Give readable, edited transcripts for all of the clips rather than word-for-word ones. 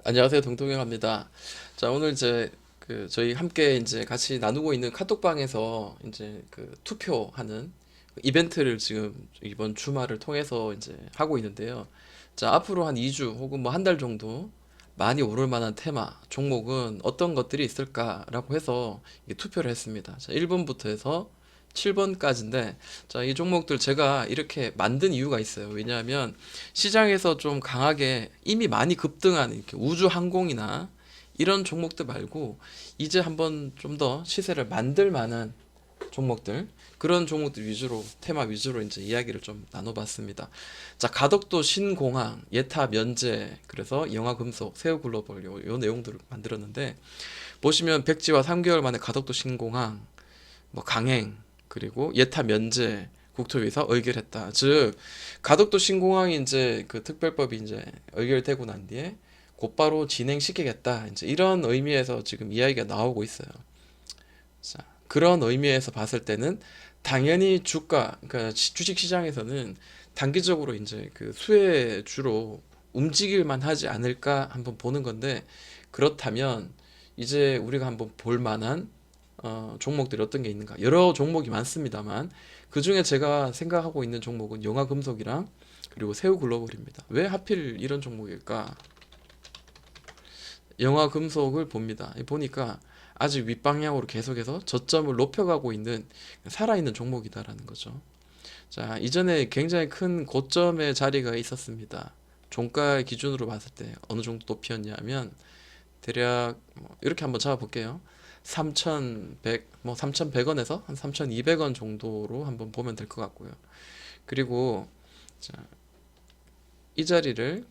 안녕하세요, 동동영입니다. 자, 오늘 이제 저희 함께 이제 같이 나누고 있는 카톡방에서 이제 투표하는 이벤트를 지금 이번 주말을 통해서 이제 하고 있는데요. 자, 앞으로 한 2주 혹은 뭐 한 달 정도 많이 오를 만한 테마, 종목은 어떤 것들이 있을까라고 해서 이게 투표를 했습니다. 자, 1번부터 해서 7번까지인데, 자, 이 종목들 제가 이렇게 만든 이유가 있어요. 왜냐하면 시장에서 좀 강하게 이미 많이 급등한 이렇게 우주 항공이나 이런 종목들 말고 이제 한번 좀 더 시세를 만들 만한 종목들, 그런 종목들 위주로, 테마 위주로 이제 이야기를 좀 나눠봤습니다. 자, 가덕도 신공항, 예타 면제, 그래서 영화금속, 세우글로벌 요 내용들을 만들었는데, 보시면 백지와 3개월 만에 가덕도 신공항, 뭐 강행, 그리고 예타 면제, 국토위에서 의결했다. 즉 가덕도 신공항이 이제 그 특별법이 이제 의결되고 난 뒤에 곧바로 진행시키겠다. 이제 이런 의미에서 지금 이야기가 나오고 있어요. 자, 그런 의미에서 봤을 때는 당연히 주가, 그러니까 주식 시장에서는 단기적으로 이제 그 수혜주로 움직일만 하지 않을까 한번 보는 건데, 그렇다면 이제 우리가 한번 볼 만한 종목들이 어떤 게 있는가? 여러 종목이 많습니다만 그 중에 제가 생각하고 있는 종목은 영화금속이랑 그리고 새우글로벌입니다. 왜 하필 이런 종목일까? 영화금속을 봅니다. 보니까 아직 윗방향으로 계속해서 저점을 높여가고 있는 살아있는 종목이다라는 거죠. 자, 이전에 굉장히 큰 고점의 자리가 있었습니다. 종가 기준으로 봤을 때 어느 정도 높이였냐면 대략 이렇게 한번 잡아볼게요. 3,100, 뭐 3,100원에서 한 3,200원 정도로 한번 보면 될 것 같고요. 그리고 자, 이 자리를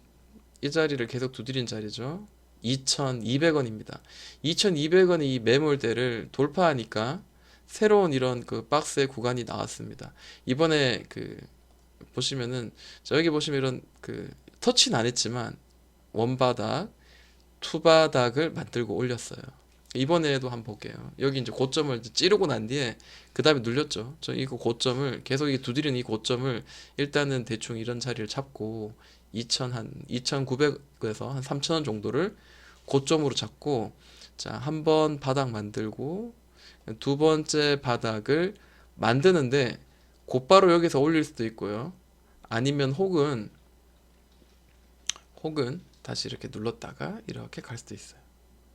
이 자리를 계속 두드린 자리죠. 2,200원입니다. 2,200원의 이 매물대를 돌파하니까 새로운 이런 그 박스의 구간이 나왔습니다. 이번에 보시면은, 자, 여기 보시면 이런 터치는 안 했지만 원바닥, 투바닥을 만들고 올렸어요. 이번에도 한번 볼게요. 여기 이제 고점을 이제 찌르고 난 뒤에 그 다음에 눌렸죠. 저 이거 고점을 계속 이 두드리는 이 고점을 일단은 대충 이런 자리를 잡고 2,000 한 2,900에서 한 3,000원 정도를 고점으로 잡고, 자, 한 번 바닥 만들고 두 번째 바닥을 만드는데 곧바로 여기서 올릴 수도 있고요. 아니면 혹은 다시 이렇게 눌렀다가 이렇게 갈 수도 있어요.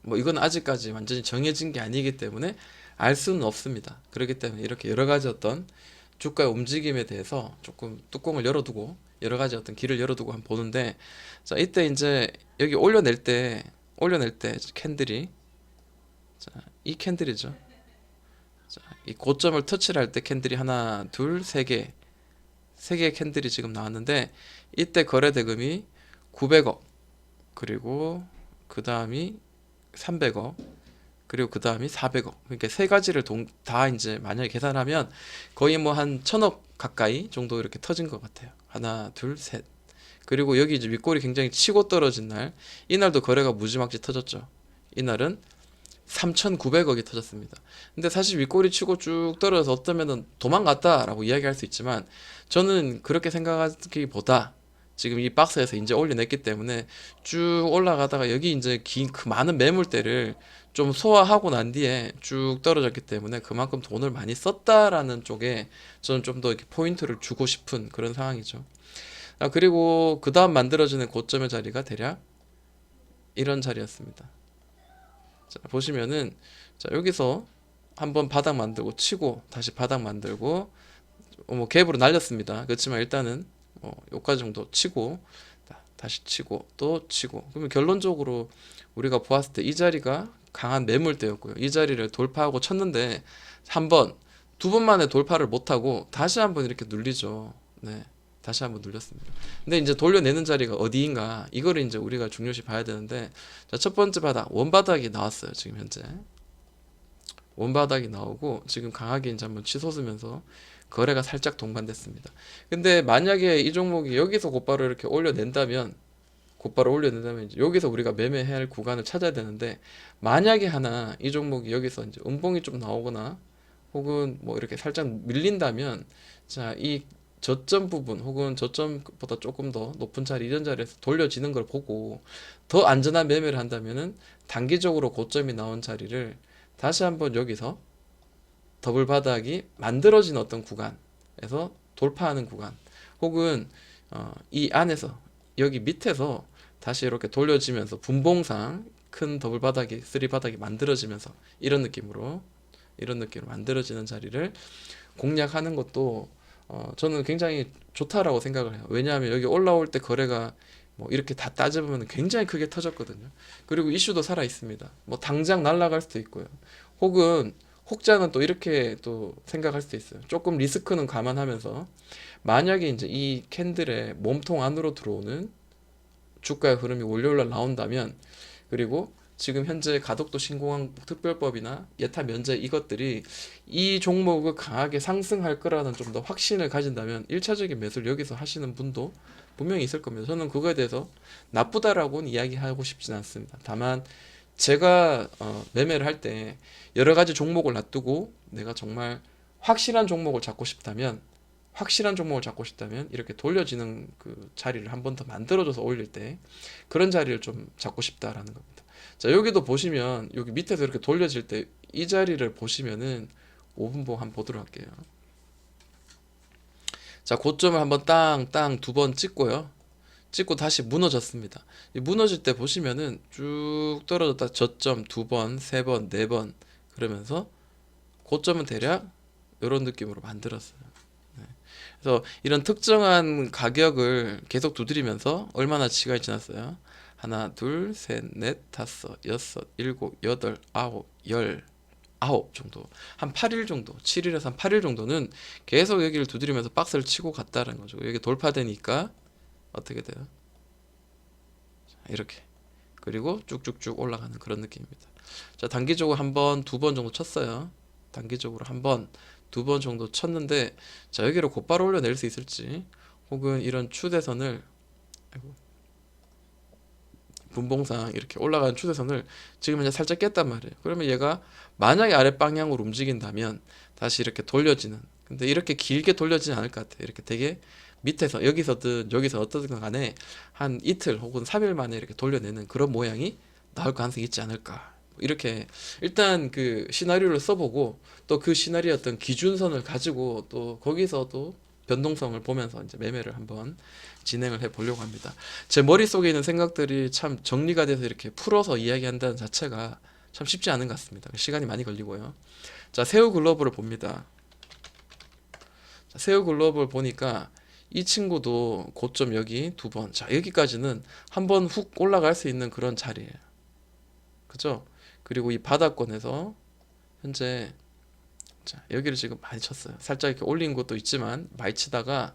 뭐 이건 아직까지 완전히 정해진 게 아니기 때문에 알 수는 없습니다. 그렇기 때문에 이렇게 여러 가지 어떤 주가의 움직임에 대해서 조금 뚜껑을 열어두고 여러 가지 어떤 길을 열어두고 한번 보는데, 자, 이때 이제 여기 올려낼 때 캔들이, 자, 이 캔들이죠. 자, 이 고점을 터치를 할 때 캔들이 하나, 둘, 세 개의 캔들이 지금 나왔는데, 이때 거래 대금이 900억, 그리고 그 다음이 300억, 그리고 그 다음이 400억. 그러니까 세 가지를 다 이제 만약에 계산하면 거의 뭐 한 1000억 가까이 정도 이렇게 터진 것 같아요. 하나, 둘, 셋. 그리고 여기 이제 윗골이 굉장히 치고 떨어진 날, 이날도 거래가 무지막지 터졌죠. 이날은 3,900억이 터졌습니다. 근데 사실 윗골이 치고 쭉 떨어져서 어쩌면은 도망갔다라고 이야기할 수 있지만, 저는 그렇게 생각하기보다 지금 이 박스에서 이제 올려냈기 때문에 쭉 올라가다가 여기 이제 긴 그 많은 매물대를 좀 소화하고 난 뒤에 쭉 떨어졌기 때문에 그만큼 돈을 많이 썼다라는 쪽에 저는 좀 더 이렇게 포인트를 주고 싶은 그런 상황이죠. 아, 그리고 그 다음 만들어지는 고점의 자리가 대략 이런 자리였습니다. 자, 보시면은, 자, 여기서 한번 바닥 만들고 치고 다시 바닥 만들고 뭐 갭으로 날렸습니다. 그렇지만 일단은 뭐 여기까지 정도 치고 다시 치고 또 치고, 그러면 결론적으로 우리가 보았을 때 이 자리가 강한 매물대였고요. 이 자리를 돌파하고 쳤는데 한 번, 두 번 만에 돌파를 못하고 다시 한번 이렇게 눌리죠. 네. 다시 한번 눌렸습니다. 근데 이제 돌려내는 자리가 어디인가, 이거를 이제 우리가 중요시 봐야 되는데, 자, 첫 번째 바닥, 원바닥이 나왔어요. 지금 현재 원바닥이 나오고 지금 강하게 이제 한번 치솟으면서 거래가 살짝 동반됐습니다. 근데 만약에 이 종목이 여기서 곧바로 올려낸다면 이제 여기서 우리가 매매해야 할 구간을 찾아야 되는데, 만약에 하나 이 종목이 여기서 이제 음봉이 좀 나오거나 혹은 뭐 이렇게 살짝 밀린다면, 자, 이 저점 부분 혹은 저점보다 조금 더 높은 자리 이런 자리에서 돌려지는 걸 보고 더 안전한 매매를 한다면은 단기적으로 고점이 나온 자리를 다시 한번 여기서 더블 바닥이 만들어진 어떤 구간에서 돌파하는 구간 혹은 이 안에서 여기 밑에서 다시 이렇게 돌려지면서 분봉상 큰 더블 바닥이 쓰리 바닥이 만들어지면서 이런 느낌으로 만들어지는 자리를 공략하는 것도 저는 굉장히 좋다라고 생각을 해요. 왜냐하면 여기 올라올 때 거래가 뭐 이렇게 다 따져보면 굉장히 크게 터졌거든요. 그리고 이슈도 살아 있습니다. 뭐 당장 날아갈 수도 있고요. 혹은 혹자는 또 이렇게 또 생각할 수도 있어요. 조금 리스크는 감안하면서 만약에 이제 이 캔들의 몸통 안으로 들어오는 주가의 흐름이 월요일날 나온다면 그리고 지금 현재 가덕도 신공항 특별법이나 예타 면제 이것들이 이 종목을 강하게 상승할 거라는 좀 더 확신을 가진다면 1차적인 매수를 여기서 하시는 분도 분명히 있을 겁니다. 저는 그거에 대해서 나쁘다라고는 이야기하고 싶진 않습니다. 다만 제가 매매를 할 때 여러 가지 종목을 놔두고 내가 정말 확실한 종목을 잡고 싶다면 이렇게 돌려지는 그 자리를 한 번 더 만들어줘서 올릴 때 그런 자리를 좀 잡고 싶다라는 겁니다. 자, 여기도 보시면 여기 밑에서 이렇게 돌려질 때 이 자리를 보시면은 5분봉 한번 보도록 할게요. 자, 고점을 한번 땅 두 번 찍고요. 찍고 다시 무너졌습니다. 이 무너질 때 보시면은 쭉 떨어졌다 저점 두 번, 세 번, 네 번 그러면서 고점은 대략 이런 느낌으로 만들었어요. 네. 그래서 이런 특정한 가격을 계속 두드리면서 얼마나 시간이 지났어요? 하나, 둘, 셋, 넷, 다섯, 여섯, 일곱, 여덟, 아홉, 열, 아홉 정도, 한 8일 정도, 7일에서 한 8일 정도는 계속 여기를 두드리면서 박스를 치고 갔다는 거죠. 여기 돌파되니까 어떻게 돼요? 이렇게. 그리고 쭉쭉쭉 올라가는 그런 느낌입니다. 자, 단기적으로 한 번, 두 번 정도 쳤어요. 단기적으로 한 번, 두 번 정도 쳤는데, 자, 여기를 곧바로 올려낼 수 있을지, 혹은 이런 추세선을, 아이고, 분봉상 이렇게 올라가는 추세선을 지금 이제 살짝 깼단 말이에요. 그러면 얘가 만약에 아랫 방향으로 움직인다면 다시 이렇게 돌려지는. 근데 이렇게 길게 돌려지지 않을 것 같아요. 이렇게 되게 밑에서 여기서든 여기서 어떻든 간에 한 이틀 혹은 3일 만에 이렇게 돌려내는 그런 모양이 나올 가능성이 있지 않을까. 이렇게 일단 그 시나리오를 써보고 또 그 시나리오 어떤 기준선을 가지고 또 거기서도 변동성을 보면서 이제 매매를 한번 진행을 해 보려고 합니다. 제 머릿속에 있는 생각들이 참 정리가 돼서 이렇게 풀어서 이야기한다는 자체가 참 쉽지 않은 것 같습니다. 시간이 많이 걸리고요. 자, 새우 글로벌을 봅니다. 자, 새우 글로벌 보니까 이 친구도 고점 여기 두 번. 자, 여기까지는 한번 훅 올라갈 수 있는 그런 자리예요. 그죠? 그리고 이 바닥권에서 현재 자, 여기를 지금 많이 쳤어요. 살짝 이렇게 올린 것도 있지만 많이 치다가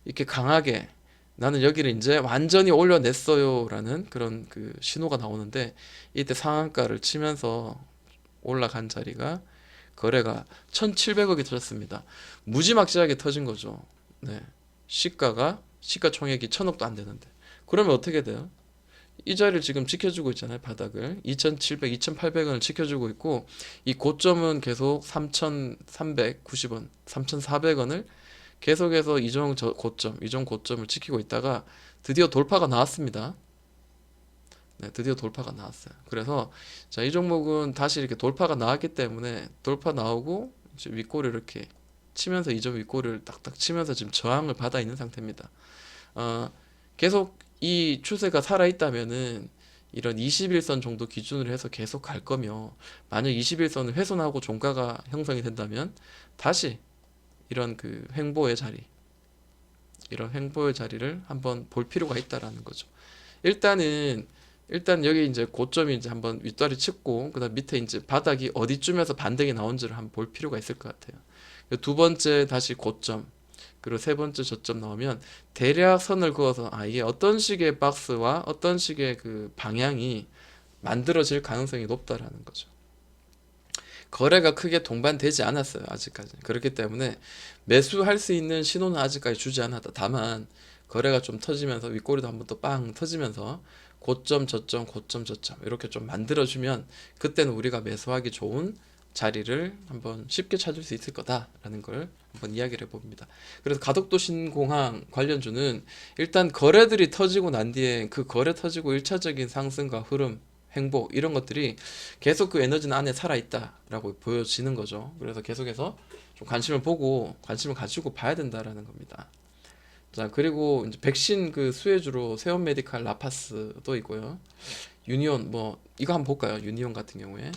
이렇게 강하게 나는 여기를 이제 완전히 올려냈어요 라는 그런 그 신호가 나오는데 이때 상한가를 치면서 올라간 자리가 거래가 1700억이 터졌습니다. 무지막지하게 터진 거죠. 네. 시가총액이 1000억도 안 되는데 그러면 어떻게 돼요? 이 자리를 지금 지켜주고 있잖아요. 바닥을 2700, 2800원을 지켜주고 있고 이 고점은 계속 3390원, 3400원을 계속해서 이전 고점을 지키고 있다가 드디어 돌파가 나왔습니다. 네, 드디어 돌파가 나왔어요. 그래서 자, 이 종목은 다시 이렇게 돌파가 나왔기 때문에 돌파 나오고 이제 윗꼬리 이렇게 치면서 이전 윗꼬리를 딱딱 치면서 지금 저항을 받아 있는 상태입니다. 계속 이 추세가 살아있다면은 이런 21선 정도 기준으로 해서 계속 갈 거며 만약 21선을 훼손하고 종가가 형성이 된다면 다시 이런 그 이런 횡보의 자리를 한번 볼 필요가 있다라는 거죠. 일단 여기 이제 고점이 이제 한번 윗다리 찍고 그다음 밑에 이제 바닥이 어디쯤에서 반등이 나온지를 한번 볼 필요가 있을 것 같아요. 두 번째 다시 고점 그리고 세 번째 저점 나오면 대략 선을 그어서 이게 어떤 식의 박스와 어떤 식의 그 방향이 만들어질 가능성이 높다라는 거죠. 거래가 크게 동반되지 않았어요. 아직까지. 그렇기 때문에 매수할 수 있는 신호는 아직까지 주지 않았다. 다만 거래가 좀 터지면서 윗꼬리도 한번 또 빵 터지면서 고점 저점 이렇게 좀 만들어주면 그때는 우리가 매수하기 좋은 자리를 한번 쉽게 찾을 수 있을 거다라는 걸 한번 이야기를 해봅니다. 그래서 가덕도 신공항 관련주는 일단 거래들이 터지고 난 뒤에 그 거래 터지고 1차적인 상승과 흐름, 행보 이런 것들이 계속 그 에너지는 안에 살아있다라고 보여지는 거죠. 그래서 계속해서 좀 관심을 가지고 봐야 된다라는 겁니다. 자, 그리고 이제 백신 그 수혜주로 세온 메디칼 라파스도 있고요. 유니온 뭐 이거 한번 볼까요? 유니온 같은 경우에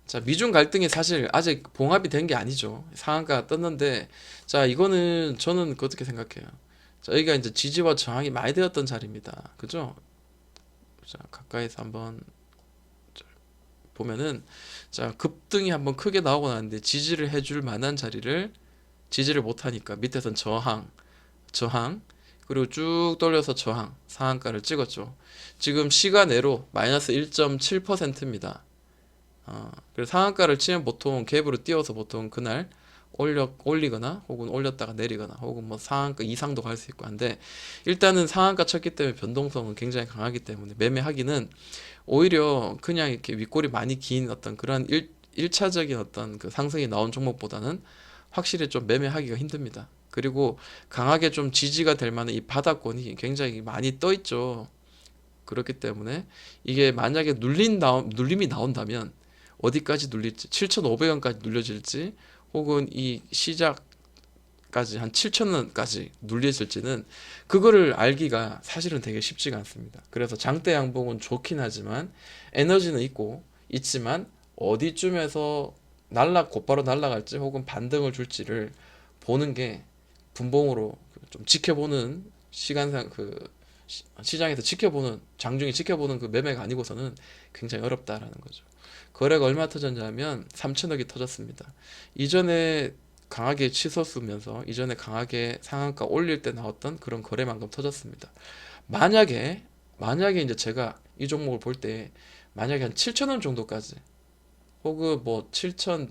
자, 미중 갈등이 사실 아직 봉합이 된 게 아니죠. 상한가 떴는데 자, 이거는 저는 어떻게 생각해요? 자, 여기가 이제 지지와 저항이 많이 되었던 자리입니다. 그죠? 자, 가까이서 한번 보면은 자, 급등이 한번 크게 나오고 나는데 지지를 해줄 만한 자리를 지지를 못하니까 밑에선 저항, 그리고 쭉 돌려서 저항, 상한가를 찍었죠. 지금 시가내로 마이너스 1.7%입니다. 그래서 상한가를 치면 보통 갭으로 띄워서 보통 그날 올리거나 혹은 올렸다가 내리거나 혹은 뭐 상한가 이상도 갈 수 있고 한데 일단은 상한가 쳤기 때문에 변동성은 굉장히 강하기 때문에 매매하기는 오히려 그냥 이렇게 윗골이 많이 긴 어떤 그런 1차적인 어떤 그 상승이 나온 종목보다는 확실히 좀 매매하기가 힘듭니다. 그리고 강하게 좀 지지가 될 만한 이 바닥권이 굉장히 많이 떠 있죠. 그렇기 때문에 이게 만약에 눌림이 나온다면 어디까지 눌릴지 7,500원까지 눌려질지 혹은 이 시작까지 한 7,000원까지 눌려질지는 그거를 알기가 사실은 되게 쉽지가 않습니다. 그래서 장대 양봉은 좋긴 하지만 에너지는 있지만 어디쯤에서 곧바로 날아갈지 혹은 반등을 줄지를 보는 게 분봉으로 좀 지켜보는 시간상 시장에서 장중에 지켜보는 그 매매가 아니고서는 굉장히 어렵다라는 거죠. 거래가 얼마 터졌냐면 3천억이 터졌습니다. 이전에 강하게 치솟으면서 이전에 강하게 상한가 올릴 때 나왔던 그런 거래만큼 터졌습니다. 만약에 이제 제가 이 종목을 볼 때 만약에 한 7천원 정도까지 혹은 뭐 7천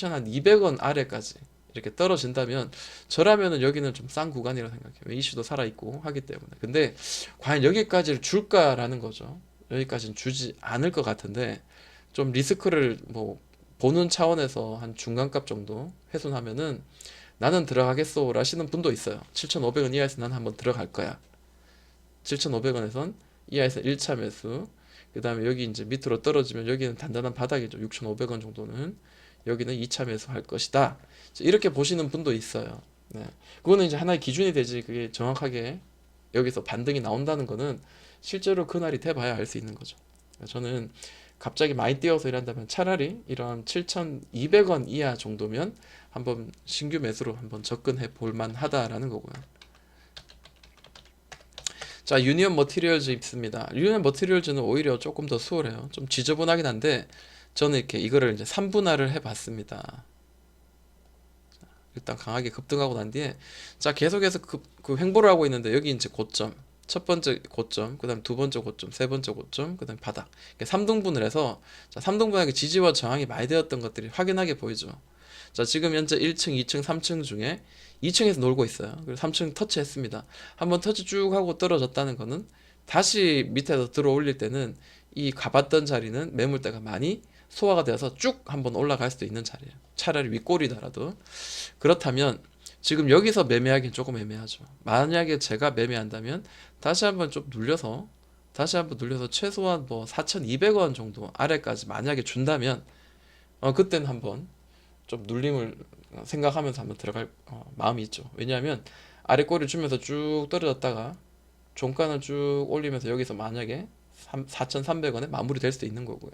한 200원 아래까지 이렇게 떨어진다면 저라면은 여기는 좀 싼 구간이라고 생각해요. 이슈도 살아있고 하기 때문에. 근데 과연 여기까지를 줄까라는 거죠. 여기까지는 주지 않을 것 같은데 좀 리스크를 뭐 보는 차원에서 한 중간값 정도 훼손하면은 나는 들어가겠소 라시는 분도 있어요. 7,500원 이하에서 난 한번 들어갈 거야. 7,500원에선 이하에서 1차 매수. 그 다음에 여기 이제 밑으로 떨어지면 여기는 단단한 바닥이죠. 6,500원 정도는 여기는 2차 매수할 것이다. 이렇게 보시는 분도 있어요. 네. 그거는 이제 하나의 기준이 되지. 그게 정확하게 여기서 반등이 나온다는 거는 실제로 그날이 돼봐야 알 수 있는 거죠. 저는 갑자기 많이 뛰어서 이런다면 차라리 이런 7,200원 이하 정도면 한번 신규 매수로 한번 접근해 볼 만하다라는 거고요. 자, 유니온 머티리얼즈 있습니다. 유니온 머티리얼즈는 오히려 조금 더 수월해요. 좀 지저분하긴 한데 저는 이렇게 이거를 이제 3분할을 해봤습니다. 일단 강하게 급등하고 난 뒤에 자, 계속해서 그 횡보를 하고 있는데 여기 이제 고점, 첫 번째 고점, 그 다음 두 번째 고점, 세 번째 고점, 그 다음 바닥. 3등분을 해서 자, 3등분하게 지지와 저항이 많이 되었던 것들이 확연하게 보이죠. 자, 지금 현재 1층, 2층, 3층 중에 2층에서 놀고 있어요. 그리고 3층 터치했습니다. 한번 터치 쭉 하고 떨어졌다는 거는 다시 밑에서 들어 올릴 때는 이 가봤던 자리는 매물대가 많이 소화가 되어서 쭉 한번 올라갈 수도 있는 자리예요. 차라리 윗골이더라도. 그렇다면 지금 여기서 매매하기는 조금 애매하죠. 만약에 제가 매매한다면 다시 한번 눌려서 최소한 뭐 4,200원 정도 아래까지 만약에 준다면 그때는 한번 좀 눌림을 생각하면서 한번 들어갈 마음이 있죠. 왜냐하면 아래 꼬리 주면서 쭉 떨어졌다가 종가는 쭉 올리면서 여기서 만약에 4,300원에 마무리될 수도 있는 거고요.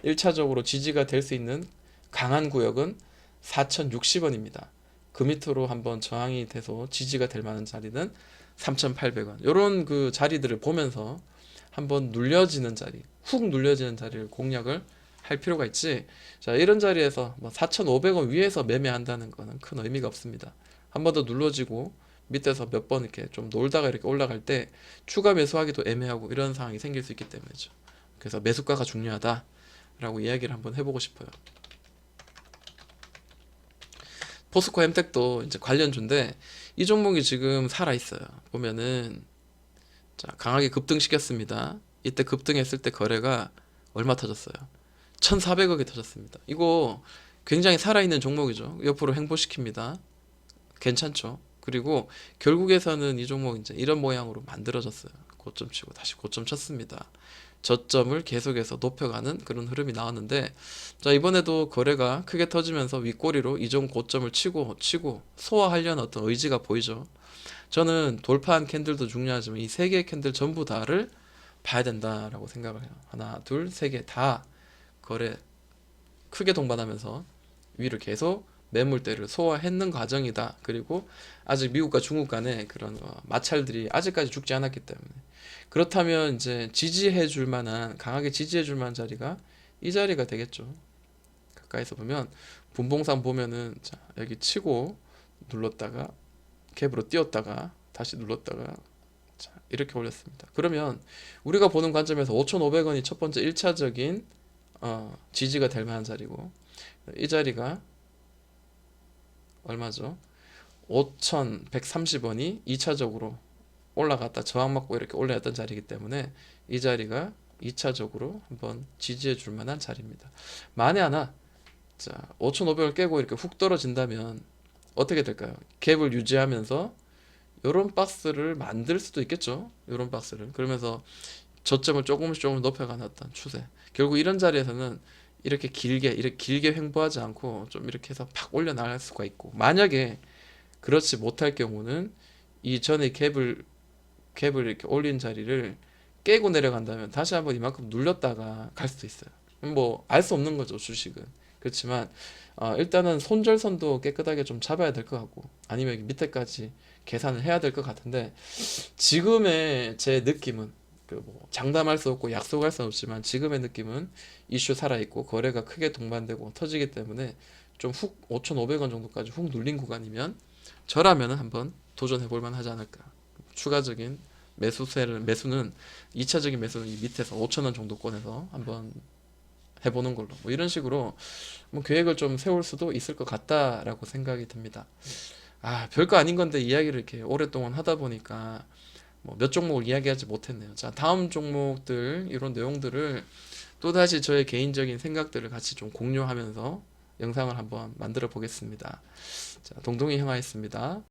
1차적으로 지지가 될 수 있는 강한 구역은 4,060원입니다. 그 밑으로 한번 저항이 돼서 지지가 될 만한 자리는 3,800원. 이런 그 자리들을 보면서 한번 훅 눌려지는 자리를 공략을 할 필요가 있지. 자, 이런 자리에서 뭐 4,500원 위에서 매매한다는 거는 큰 의미가 없습니다. 한 번 더 눌러지고 밑에서 몇 번 이렇게 좀 놀다가 이렇게 올라갈 때 추가 매수하기도 애매하고 이런 상황이 생길 수 있기 때문이죠. 그래서 매수가가 중요하다라고 이야기를 한번 해보고 싶어요. 포스코 햄텍도 이제 관련주인데 이 종목이 지금 살아 있어요. 보면은 자, 강하게 급등시켰습니다. 이때 급등했을 때 거래가 얼마 터졌어요? 1,400억이 터졌습니다. 이거 굉장히 살아있는 종목이죠. 옆으로 횡보시킵니다. 괜찮죠? 그리고 결국에서는 이 종목 이제 이런 모양으로 만들어졌어요. 고점 치고 다시 고점 쳤습니다. 저점을 계속해서 높여가는 그런 흐름이 나왔는데, 자, 이번에도 거래가 크게 터지면서 윗꼬리로 이전 고점을 치고 소화하려는 어떤 의지가 보이죠. 저는 돌파한 캔들도 중요하지만 이 세 개의 캔들 전부 다를 봐야 된다라고 생각을 해요. 하나, 둘, 세 개 다 거래 크게 동반하면서 위를 계속 매물대를 소화했는 과정이다. 그리고 아직 미국과 중국 간의 그런 마찰들이 아직까지 죽지 않았기 때문에, 그렇다면 이제 지지해 줄 만한, 강하게 지지해 줄 만한 자리가 이 자리가 되겠죠. 가까이서 보면 분봉상 보면은, 자, 여기 치고 눌렀다가 갭으로 띄웠다가 다시 눌렀다가, 자, 이렇게 올렸습니다. 그러면 우리가 보는 관점에서 5,500원이 첫 번째 1차적인 지지가 될 만한 자리고, 이 자리가 얼마죠? 5,130원이 2차적으로 올라갔다 저항받고 이렇게 올라왔던 자리이기 때문에 이 자리가 2차적으로 한번 지지해 줄 만한 자리입니다. 만에 하나, 자, 5,500을 깨고 이렇게 훅 떨어진다면 어떻게 될까요? 갭을 유지하면서 요런 박스를 만들 수도 있겠죠. 요런 박스를. 그러면서 저점을 조금씩 높여가는 어떤 추세. 결국 이런 자리에서는 이렇게 길게 횡보하지 않고 좀 이렇게 해서 팍 올려 나갈 수가 있고, 만약에 그렇지 못할 경우는 이전에 갭을 이렇게 올린 자리를 깨고 내려간다면 다시 한번 이만큼 눌렸다가 갈 수도 있어요. 뭐 알 수 없는 거죠, 주식은. 그렇지만 일단은 손절선도 깨끗하게 좀 잡아야 될 것 같고, 아니면 여기 밑에까지 계산을 해야 될 것 같은데, 지금의 제 느낌은 그뭐 장담할 수 없고 약속할 수 없지만 지금의 느낌은 이슈 살아있고 거래가 크게 동반되고 터지기 때문에 좀 훅 5,500원 정도까지 훅 눌린 구간이면 저라면은 한번 도전해 볼 만하지 않을까. 추가적인 매수는 2차적인 매수는 이 밑에서 5,000원 정도권에서 한번 해보는 걸로, 뭐 이런 식으로 뭐 계획을 좀 세울 수도 있을 것 같다라고 생각이 듭니다. 별거 아닌 건데 이야기를 이렇게 오랫동안 하다 보니까 뭐 몇 종목을 이야기하지 못했네요. 자, 다음 종목들 이런 내용들을 또다시 저의 개인적인 생각들을 같이 좀 공유하면서 영상을 한번 만들어 보겠습니다. 자, 동동이 형아였습니다.